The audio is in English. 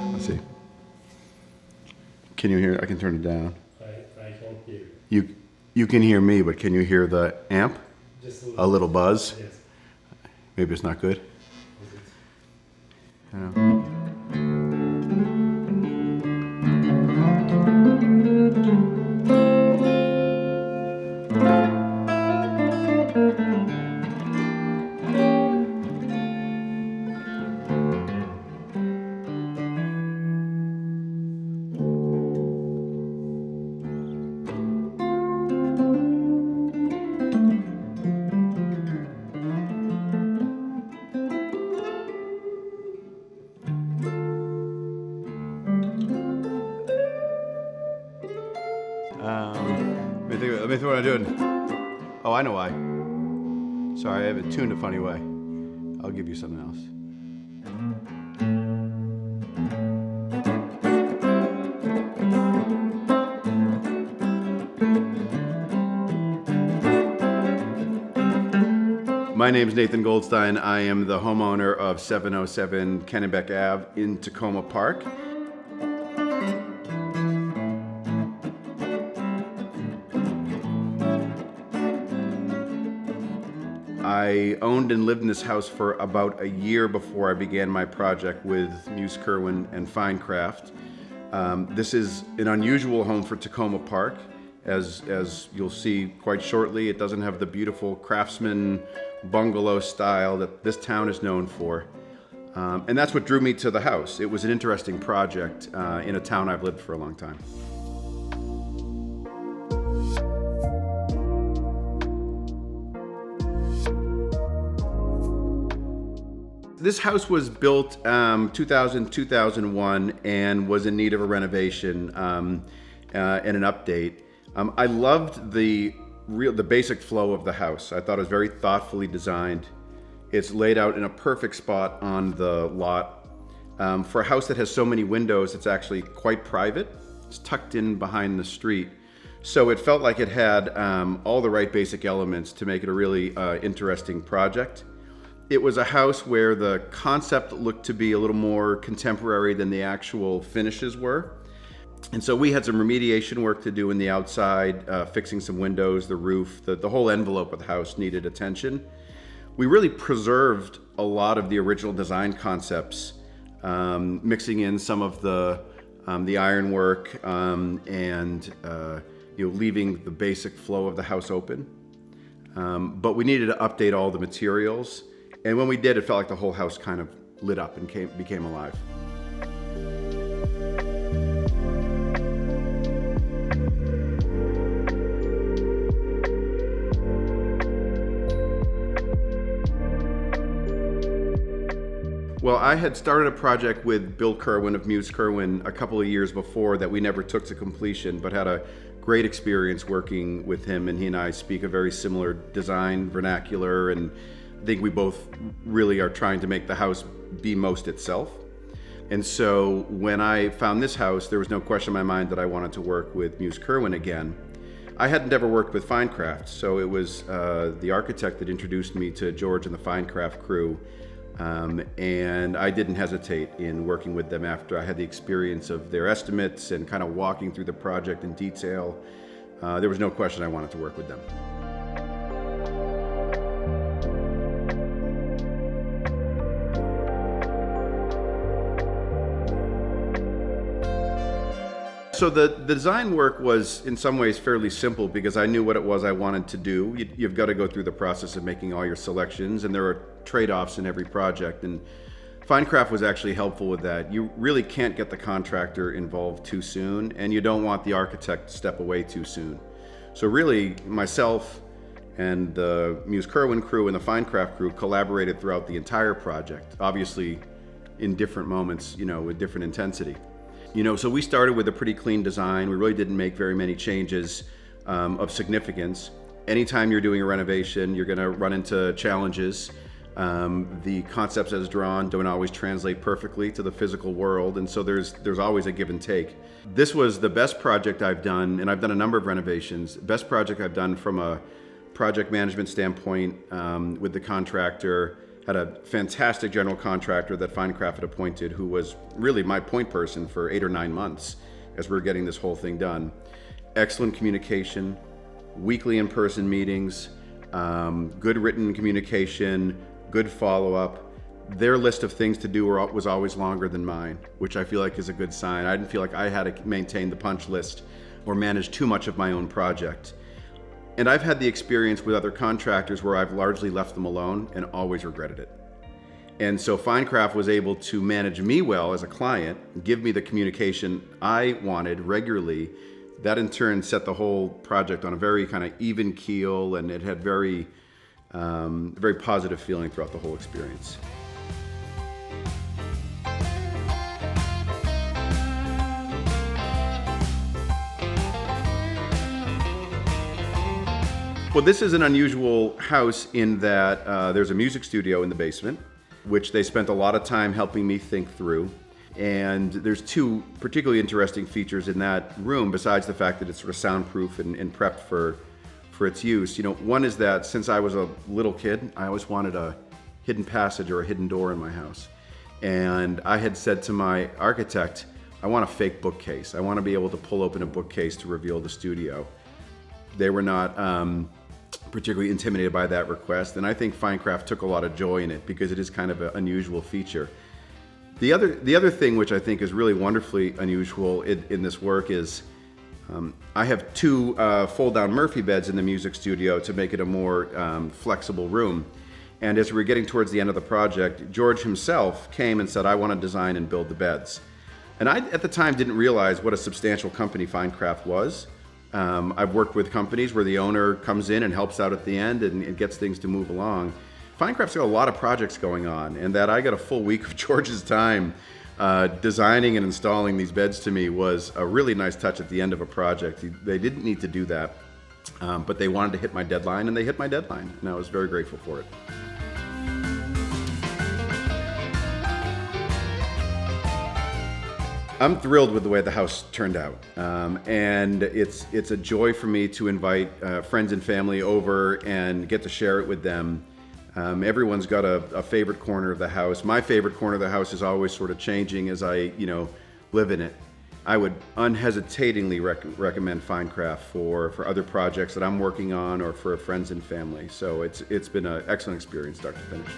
Let's see. Can you hear? I can turn it down. I can't hear. You can hear me, but can you hear the amp? Just A little buzz? Yes. Maybe it's not good. Is it? I know. Let me think what I'm doing. Oh, I know why. Sorry, I have it tuned a funny way. I'll give you something else. My name is Nathan Goldstein. I am the homeowner of 707 Kennebec Ave in Tacoma Park. I owned and lived in this house for about a year before I began my project with Muse, Kirwan, and FineCraft. This is an unusual home for Tacoma Park. As you'll see quite shortly, it doesn't have the beautiful craftsman bungalow style that this town is known for. And that's what drew me to the house. It was an interesting project in a town I've lived for a long time. This house was built 2000-2001 and was in need of a renovation and an update. I loved the basic flow of the house. I thought it was very thoughtfully designed. It's laid out in a perfect spot on the lot. For a house that has so many windows, it's actually quite private. It's tucked in behind the street. So it felt like it had all the right basic elements to make it a really interesting project. It was a house where the concept looked to be a little more contemporary than the actual finishes were. And so we had some remediation work to do in the outside, fixing some windows, the roof, the whole envelope of the house needed attention. We really preserved a lot of the original design concepts, mixing in some of the ironwork and leaving the basic flow of the house open. But we needed to update all the materials. And when we did, it felt like the whole house kind of lit up and became alive. Well, I had started a project with Bill Kirwan of Muse Kirwan a couple of years before that we never took to completion, but had a great experience working with him, and he and I speak a very similar design vernacular, and I think we both really are trying to make the house be most itself. And so when I found this house, there was no question in my mind that I wanted to work with Muse Kirwan again. I hadn't ever worked with FineCraft, so it was the architect that introduced me to George and the FineCraft crew. And I didn't hesitate in working with them after I had the experience of their estimates and kind of walking through the project in detail. There was no question I wanted to work with them. So the design work was in some ways fairly simple because I knew what it was I wanted to do. You've got to go through the process of making all your selections, and there are trade-offs in every project, and FineCraft was actually helpful with that. You really can't get the contractor involved too soon, and you don't want the architect to step away too soon. So really, myself and the Muse Kirwan crew and the FineCraft crew collaborated throughout the entire project, obviously in different moments, with different intensity. So we started with a pretty clean design. We really didn't make very many changes of significance. Anytime you're doing a renovation, you're going to run into challenges. The concepts as drawn don't always translate perfectly to the physical world, and so there's always a give and take. This was the best project I've done, and I've done a number of renovations. Best project I've done from a project management standpoint with the contractor, had a fantastic general contractor that FineCraft had appointed, who was really my point person for 8 or 9 months as we were getting this whole thing done. Excellent communication, weekly in-person meetings, good written communication, good follow-up. Their list of things to do was always longer than mine, which I feel like is a good sign. I didn't feel like I had to maintain the punch list or manage too much of my own project. And I've had the experience with other contractors where I've largely left them alone and always regretted it. And so FineCraft was able to manage me well as a client, give me the communication I wanted regularly. That in turn set the whole project on a very kind of even keel, and it had very positive feeling throughout the whole experience. Well, this is an unusual house in that there's a music studio in the basement, which they spent a lot of time helping me think through. And there's 2 particularly interesting features in that room, besides the fact that it's sort of soundproof and prepped for its use. One is that since I was a little kid, I always wanted a hidden passage or a hidden door in my house. And I had said to my architect, I want a fake bookcase. I want to be able to pull open a bookcase to reveal the studio. They were not particularly intimidated by that request, and I think FineCraft took a lot of joy in it because it is kind of an unusual feature. The other thing which I think is really wonderfully unusual in this work is I have 2 fold-down Murphy beds in the music studio to make it a more flexible room. And as we were getting towards the end of the project, George himself came and said, I want to design and build the beds. And I, at the time, didn't realize what a substantial company FineCraft was. I've worked with companies where the owner comes in and helps out at the end and gets things to move along. FineCraft's got a lot of projects going on, and that I got a full week of George's time designing and installing these beds to me was a really nice touch at the end of a project. They didn't need to do that, but they wanted to hit my deadline, and they hit my deadline, and I was very grateful for it. I'm thrilled with the way the house turned out, and it's a joy for me to invite friends and family over and get to share it with them. Everyone's got a favorite corner of the house. My favorite corner of the house is always sort of changing as I live in it. I would unhesitatingly recommend FineCraft for other projects that I'm working on or for friends and family. So it's been an excellent experience, start to finish.